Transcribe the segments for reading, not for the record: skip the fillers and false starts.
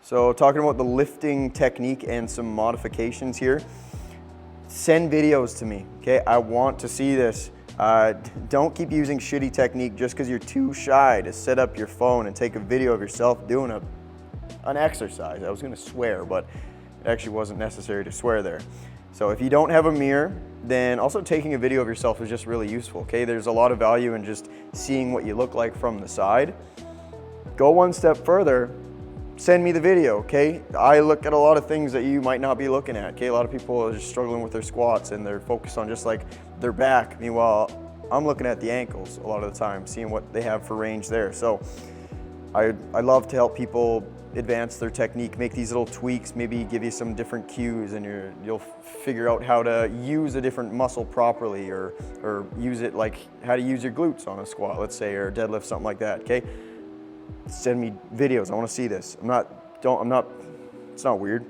So talking about the lifting technique and some modifications here, send videos to me, okay? I want to see this. Don't keep using shitty technique just because you're too shy to set up your phone and take a video of yourself doing an exercise. I was gonna swear, but it actually wasn't necessary to swear there. So if you don't have a mirror, then also taking a video of yourself is just really useful, okay? There's a lot of value in just seeing what you look like from the side. Go one step further, send me the video, okay? I look at a lot of things that you might not be looking at, okay? A lot of people are just struggling with their squats and they're focused on just like their back. Meanwhile, I'm looking at the ankles a lot of the time, seeing what they have for range there. So I love to help people advance their technique, make these little tweaks, maybe give you some different cues, and you'll figure out how to use a different muscle properly, or use it like how to use your glutes on a squat, let's say, or deadlift, something like that, okay? Send me videos, I wanna see this. It's not weird.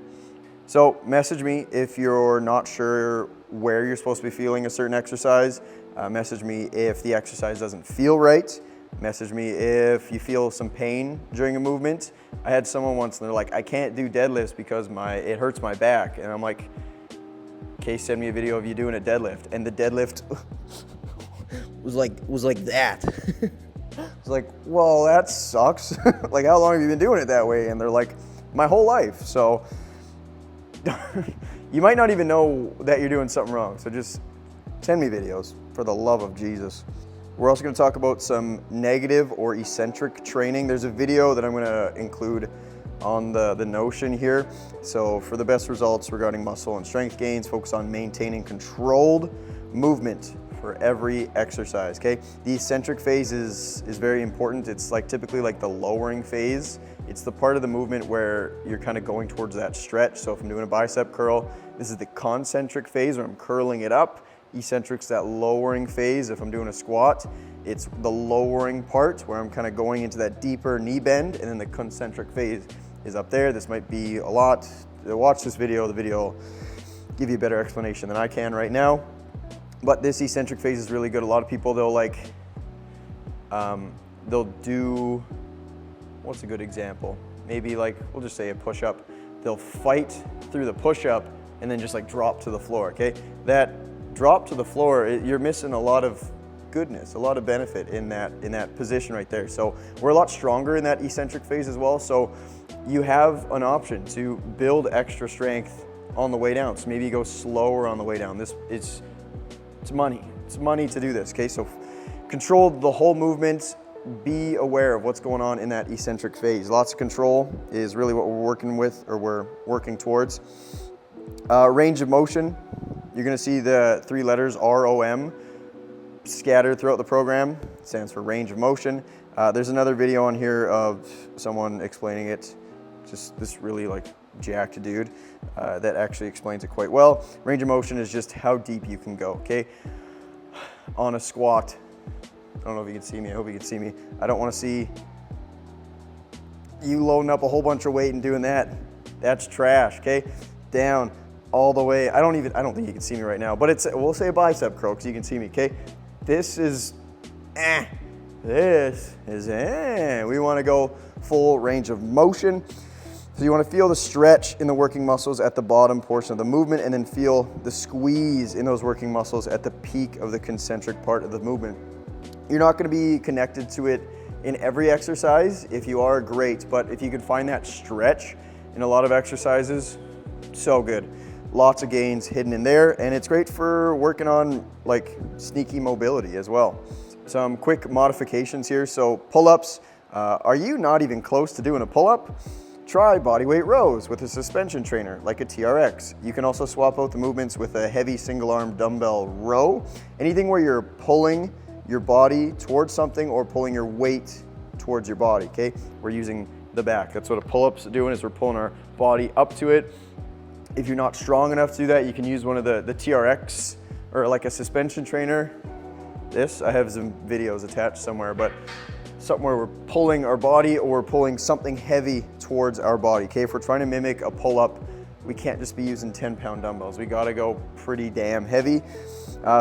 So message me if you're not sure where you're supposed to be feeling a certain exercise. Message me if the exercise doesn't feel right. Message me if you feel some pain during a movement. I had someone once and they're like, I can't do deadlifts because it hurts my back. And I'm like, okay, send me a video of you doing a deadlift. And the deadlift was like that. It's like, well, that sucks. Like, how long have you been doing it that way? And they're like, my whole life. So you might not even know that you're doing something wrong. So just send me videos, for the love of Jesus. We're also gonna talk about some negative or eccentric training. There's a video that I'm gonna include on the Notion here. So for the best results regarding muscle and strength gains, focus on maintaining controlled movement for every exercise, okay? The eccentric phase is very important. It's like typically like the lowering phase. It's the part of the movement where you're kind of going towards that stretch. So if I'm doing a bicep curl, this is the concentric phase where I'm curling it up. Eccentric's that lowering phase. If I'm doing a squat, it's the lowering part where I'm kind of going into that deeper knee bend, and then the concentric phase is up there. This might be a lot. Watch this video. The video will give you a better explanation than I can right now. But this eccentric phase is really good. A lot of people, they'll do, what's a good example? Maybe like, we'll just say a push-up. They'll fight through the push-up and then just like drop to the floor, okay? That drop to the floor, you're missing a lot of goodness, a lot of benefit in that position right there. So we're a lot stronger in that eccentric phase as well. So you have an option to build extra strength on the way down. So maybe you go slower on the way down. It's money. It's money to do this, okay? So control the whole movement. Be aware of what's going on in that eccentric phase. Lots of control is really what we're working with, or we're working towards. Range of motion. You're gonna see the 3 letters ROM scattered throughout the program. It stands for range of motion. There's another video on here of someone explaining it. Just this really like jacked dude that actually explains it quite well. Range of motion is just how deep you can go, okay? On a squat, I don't know if you can see me, I hope you can see me. I don't wanna see you loading up a whole bunch of weight and doing that. That's trash, okay? Down, all the way. I don't think you can see me right now, but we'll say a bicep curl because you can see me, okay? This is, we wanna go full range of motion. So you wanna feel the stretch in the working muscles at the bottom portion of the movement, and then feel the squeeze in those working muscles at the peak of the concentric part of the movement. You're not gonna be connected to it in every exercise. If you are, great, but if you can find that stretch in a lot of exercises, so good. Lots of gains hidden in there, and it's great for working on like sneaky mobility as well. Some quick modifications here. So pull-ups, are you not even close to doing a pull-up? Try bodyweight rows with a suspension trainer like a TRX. You can also swap out the movements with a heavy single arm dumbbell row. Anything where you're pulling your body towards something or pulling your weight towards your body, okay? We're using the back. That's what a pull-up's doing, is we're pulling our body up to it. If you're not strong enough to do that, you can use one of the TRX or like a suspension trainer. I have some videos attached somewhere, but something where we're pulling our body or we're pulling something heavy towards our body, okay? If we're trying to mimic a pull-up, we can't just be using 10-pound dumbbells. We gotta go pretty damn heavy.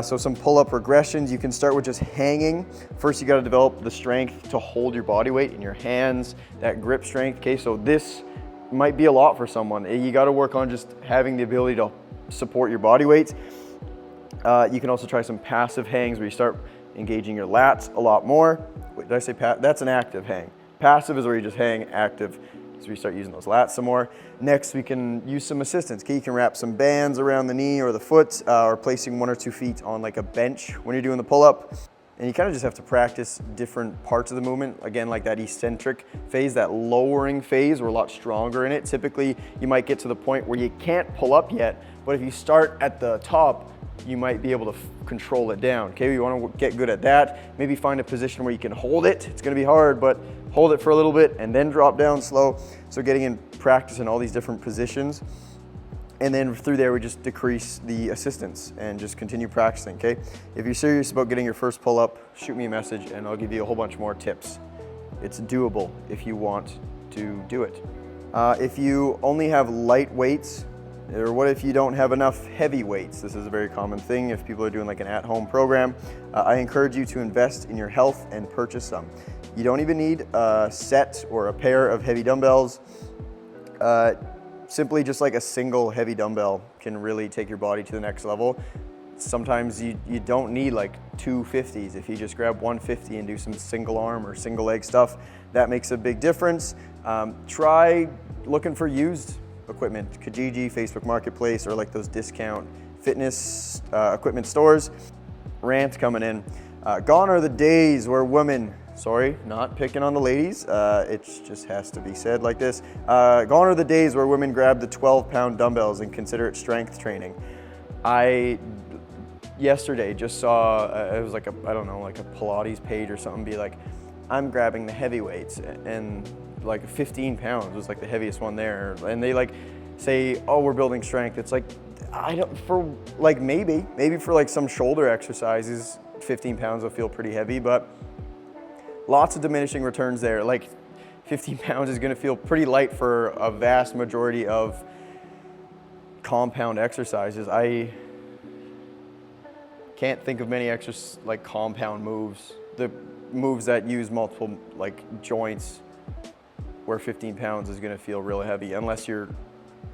So some pull-up regressions, you can start with just hanging. First, you gotta develop the strength to hold your body weight in your hands, that grip strength, okay? So this might be a lot for someone. You got to work on just having the ability to support your body weight. You can also try some passive hangs where you start engaging your lats a lot more. Wait, did I say that's an active hang. Passive is where you just hang. Active is where you start using those lats some more. Next, we can use some assistance. Okay, you can wrap some bands around the knee or the foot, or placing 1 or 2 feet on like a bench when you're doing the pull-up. And you kind of just have to practice different parts of the movement. Again, like that eccentric phase, that lowering phase, we're a lot stronger in it. Typically, you might get to the point where you can't pull up yet, but if you start at the top, you might be able to control it down. Okay, you want to get good at that. Maybe find a position where you can hold it. It's going to be hard, but hold it for a little bit and then drop down slow. So getting in practice in all these different positions. And then through there, we just decrease the assistance and just continue practicing, okay? If you're serious about getting your first pull-up, shoot me a message and I'll give you a whole bunch more tips. It's doable if you want to do it. If you only have light weights, or what if you don't have enough heavy weights? This is a very common thing if people are doing like an at-home program. I encourage you to invest in your health and purchase some. You don't even need a set or a pair of heavy dumbbells. Simply just like a single heavy dumbbell can really take your body to the next level. Sometimes you don't need like 2 50s. If you just grab 150 and do some single arm or single leg stuff, that makes a big difference. Try looking for used equipment, Kijiji, Facebook Marketplace, or like those discount fitness equipment stores. Rant coming in. Gone are the days where women, sorry, not picking on the ladies, it just has to be said like this. Gone are the days where women grab the 12-pound dumbbells and consider it strength training. I yesterday just saw, it was like I don't know, like a Pilates page or something, be like, I'm grabbing the heavyweights, and like 15 pounds was like the heaviest one there. And they like say, oh, we're building strength. It's like, I don't, for like maybe for like some shoulder exercises, 15 pounds will feel pretty heavy, but lots of diminishing returns there. Like 15 pounds is gonna feel pretty light for a vast majority of compound exercises. I can't think of many like compound moves, the moves that use multiple like joints, where 15 pounds is gonna feel really heavy, unless you're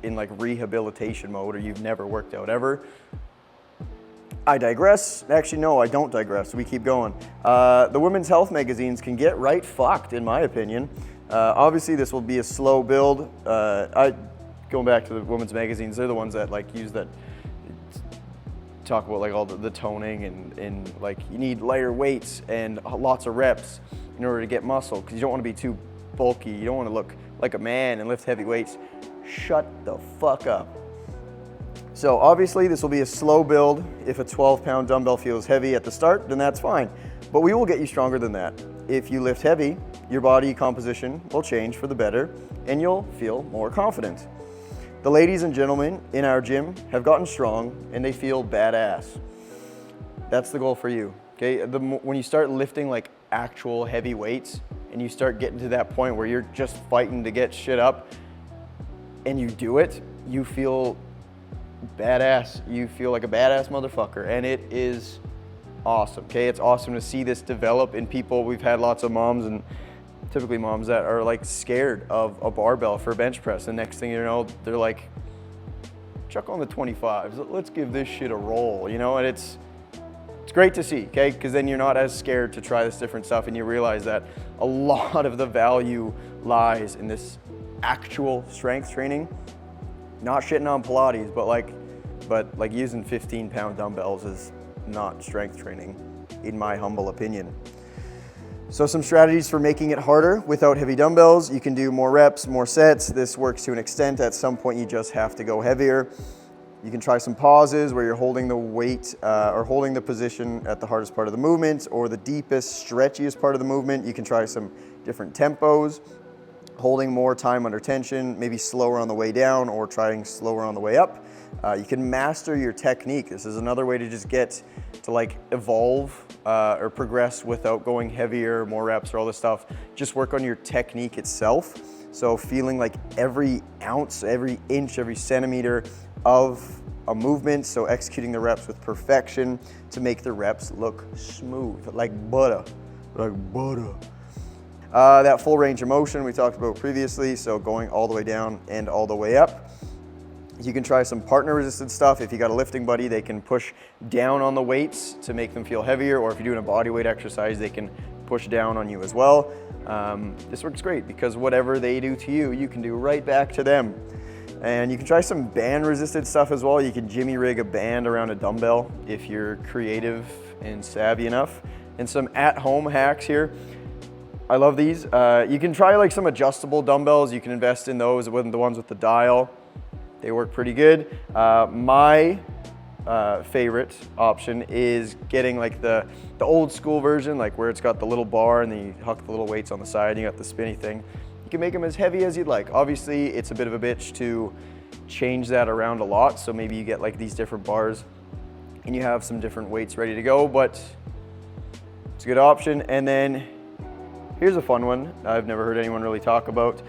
in like rehabilitation mode or you've never worked out ever. I digress. Actually, no, I don't digress. We keep going. The women's health magazines can get right fucked, in my opinion. Obviously, this will be a slow build. Going back to the women's magazines, they're the ones that like use that, talk about like all the toning and like you need lighter weights and lots of reps in order to get muscle, because you don't want to be too bulky. You don't want to look like a man and lift heavy weights. Shut the fuck up. So obviously this will be a slow build. If a 12-pound dumbbell feels heavy at the start, then that's fine. But we will get you stronger than that. If you lift heavy, your body composition will change for the better and you'll feel more confident. The ladies and gentlemen in our gym have gotten strong and they feel badass. That's the goal for you, okay? When you start lifting like actual heavy weights and you start getting to that point where you're just fighting to get shit up and you do it, you feel badass. You feel like a badass motherfucker, and it is awesome, okay? It's awesome to see this develop in people. We've had lots of moms, and typically moms that are like scared of a barbell for bench press. The next thing you know, they're like, chuck on the 25s. Let's give this shit a roll, you know? And it's great to see, okay? Because then you're not as scared to try this different stuff, and you realize that a lot of the value lies in this actual strength training. Not shitting on Pilates, but like using 15-pound dumbbells is not strength training, in my humble opinion. So some strategies for making it harder without heavy dumbbells. You can do more reps, more sets. This works to an extent. At some point, you just have to go heavier. You can try some pauses where you're holding the weight or holding the position at the hardest part of the movement or the deepest, stretchiest part of the movement. You can try some different tempos, holding more time under tension, maybe slower on the way down or trying slower on the way up. You can master your technique. This is another way to just get to like evolve or progress without going heavier, more reps or all this stuff. Just work on your technique itself. So feeling like every ounce, every inch, every centimeter of a movement. So executing the reps with perfection to make the reps look smooth, like butter, like butter. That full range of motion we talked about previously, so going all the way down and all the way up. You can try some partner resisted stuff. If you got a lifting buddy, they can push down on the weights to make them feel heavier, or if you're doing a body weight exercise, they can push down on you as well. This works great because whatever they do to you, you can do right back to them. And you can try some band resisted stuff as well. You can jimmy rig a band around a dumbbell if you're creative and savvy enough. And some at-home hacks here. I love these. You can try like some adjustable dumbbells. You can invest in those, the ones with the dial. They work pretty good. My favorite option is getting like the old school version, like where it's got the little bar and then you hook the little weights on the side and you got the spinny thing. You can make them as heavy as you'd like. Obviously, it's a bit of a bitch to change that around a lot, so maybe you get like these different bars and you have some different weights ready to go, but it's a good option. And then here's a fun one I've never heard anyone really talk about.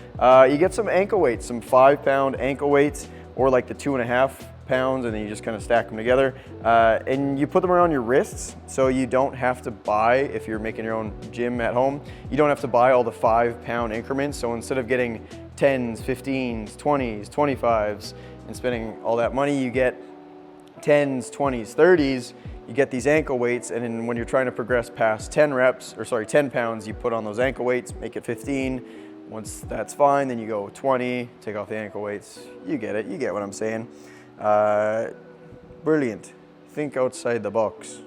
You get some ankle weights, some 5-pound ankle weights, or like the 2.5 pounds, and then you just kind of stack them together. And you put them around your wrists, so you don't have to buy, if you're making your own gym at home, you don't have to buy all the 5-pound increments. So instead of getting 10s, 15s, 20s, 25s, and spending all that money, you get 10s, 20s, 30s, you get these ankle weights, and then when you're trying to progress past 10 pounds, you put on those ankle weights, make it 15. Once that's fine, then you go 20, take off the ankle weights. You get it, you get what I'm saying. Brilliant. Think outside the box.